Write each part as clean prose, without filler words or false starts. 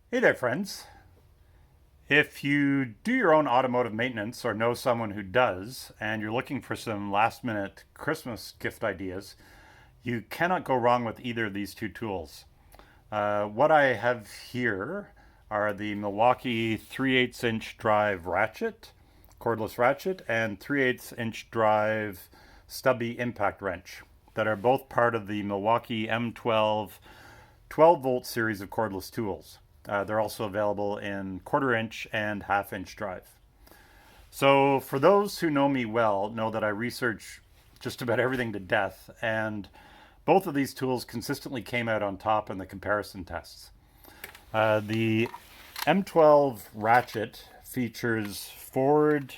Hey there, friends. If you do your own automotive maintenance or know someone who does, and you're looking for some last minute Christmas gift ideas, you cannot go wrong with either of these two tools. What I have here are the Milwaukee 3/8 inch drive ratchet, cordless ratchet, and 3/8 inch drive stubby impact wrench that are both part of the Milwaukee M12 12-volt series of cordless tools. They're also available in quarter-inch and half-inch drive. So for those who know me well, know that I research just about everything to death, and both of these tools consistently came out on top in the comparison tests. The M12 ratchet features forward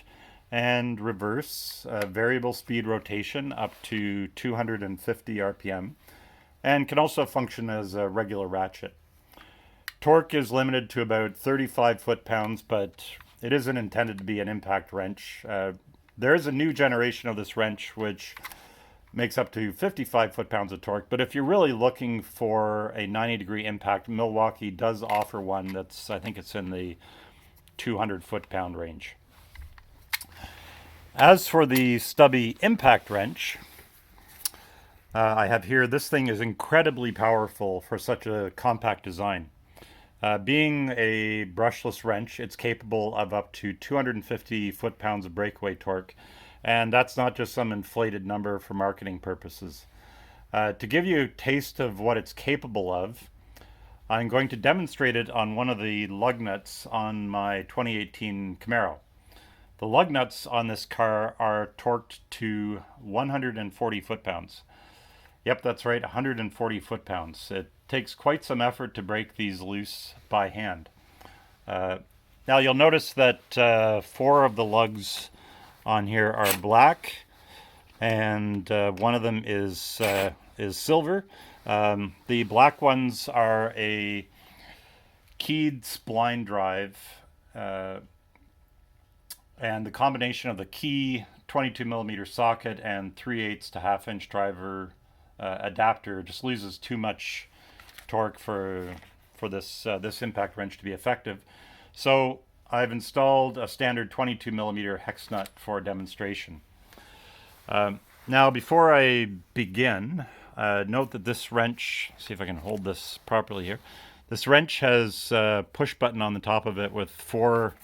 and reverse variable speed rotation up to 250 RPM and can also function as a regular ratchet. Torque is limited to about 35 foot-pounds, but it isn't intended to be an impact wrench. There is a new generation of this wrench which makes up to 55 foot-pounds of torque, but if you're really looking for a 90-degree impact, Milwaukee does offer one that's, I think it's in the 200 foot-pound range. As for the stubby impact wrench, I have here, this thing is incredibly powerful for such a compact design. Being a brushless wrench, it's capable of up to 250 foot-pounds of breakaway torque, and that's not just some inflated number for marketing purposes. To give you a taste of what it's capable of, I'm going to demonstrate it on one of the lug nuts on my 2018 Camaro. The lug nuts on this car are torqued to 140 foot-pounds. Yep, that's right, 140 foot-pounds. It takes quite some effort to break these loose by hand. Now you'll notice that 4 of the lugs on here are black, and one of them is silver. The black ones are a keyed spline drive, and the combination of the key 22 millimeter socket and 3/8 to half-inch driver adapter just loses too much torque for this impact wrench to be effective. So I've installed a standard 22 millimeter hex nut for demonstration. Now before I begin, note that this wrench, see if I can hold this properly here. This wrench has a push button on the top of it with four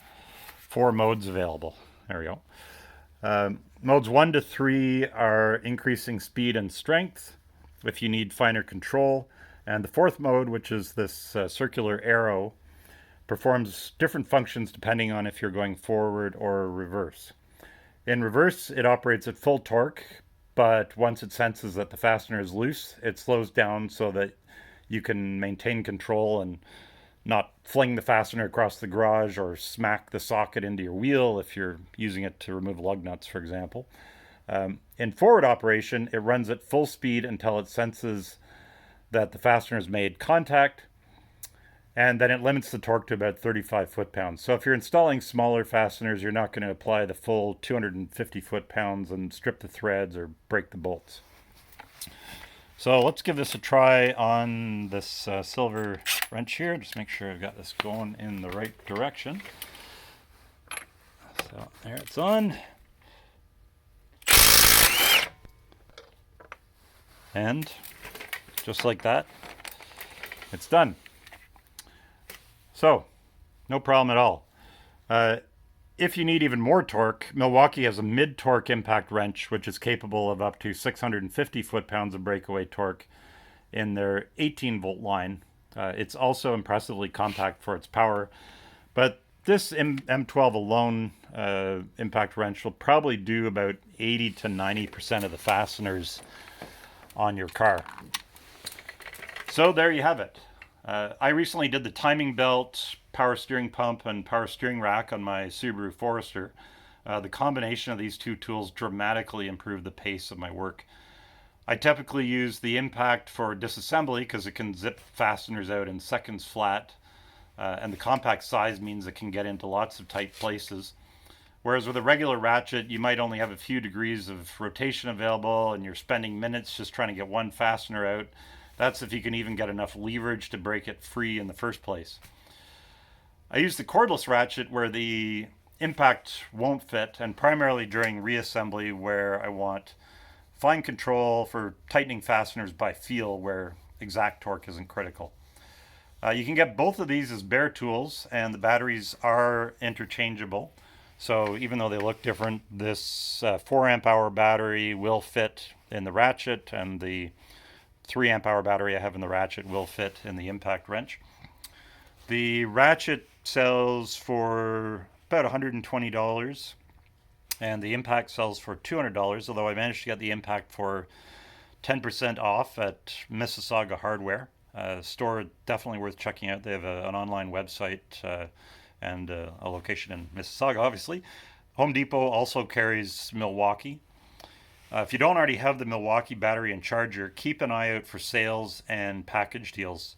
modes available. There we go. Modes 1 to 3 are increasing speed and strength if you need finer control. And the 4th mode, which is this circular arrow, performs different functions depending on if you're going forward or reverse. In reverse, it operates at full torque, but once it senses that the fastener is loose, it slows down so that you can maintain control and not fling the fastener across the garage or smack the socket into your wheel if you're using it to remove lug nuts, for example. In forward operation, it runs at full speed until it senses that the fastener has made contact, and then it limits the torque to about 35 foot-pounds. So if you're installing smaller fasteners, you're not going to apply the full 250 foot-pounds and strip the threads or break the bolts. So let's give this a try on this silver wrench here. Just make sure I've got this going in the right direction. So there it's on. And just like that, it's done. So, no problem at all. If you need even more torque, Milwaukee has a mid-torque impact wrench, which is capable of up to 650 foot-pounds of breakaway torque in their 18-volt line. It's also impressively compact for its power, but this M12 alone impact wrench will probably do about 80 to 90% of the fasteners on your car. So there you have it. I recently did the timing belt, power steering pump, and power steering rack on my Subaru Forester. The combination of these two tools dramatically improved the pace of my work. I typically use the impact for disassembly because it can zip fasteners out in seconds flat, and the compact size means it can get into lots of tight places. Whereas with a regular ratchet, you might only have a few degrees of rotation available and you're spending minutes just trying to get one fastener out. That's if you can even get enough leverage to break it free in the first place. I use the cordless ratchet where the impact won't fit, and primarily during reassembly where I want fine control for tightening fasteners by feel where exact torque isn't critical. You can get both of these as bare tools, and the batteries are interchangeable. So even though they look different, this 4 amp hour battery will fit in the ratchet, and the 3 amp hour battery I have in the ratchet will fit in the impact wrench. The ratchet sells for about $120, and the impact sells for $200, although I managed to get the impact for 10% off at Mississauga Hardware. Store definitely worth checking out. They have an online website and a location in Mississauga, obviously. Home Depot also carries Milwaukee. If you don't already have the Milwaukee battery and charger, keep an eye out for sales and package deals.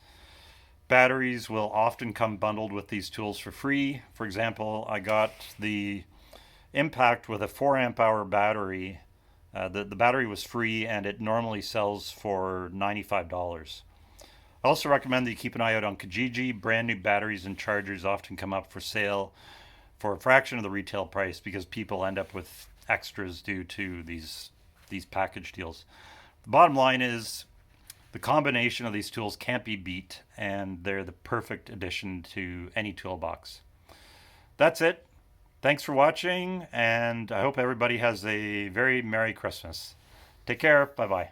Batteries will often come bundled with these tools for free. For example, I got the impact with a 4 amp hour battery. The battery was free and it normally sells for $95. I also recommend that you keep an eye out on Kijiji. Brand new batteries and chargers often come up for sale for a fraction of the retail price because people end up with extras due to these package deals. The bottom line is the combination of these tools can't be beat, and they're the perfect addition to any toolbox. That's it. Thanks for watching, and I hope everybody has a very Merry Christmas. Take care. Bye bye.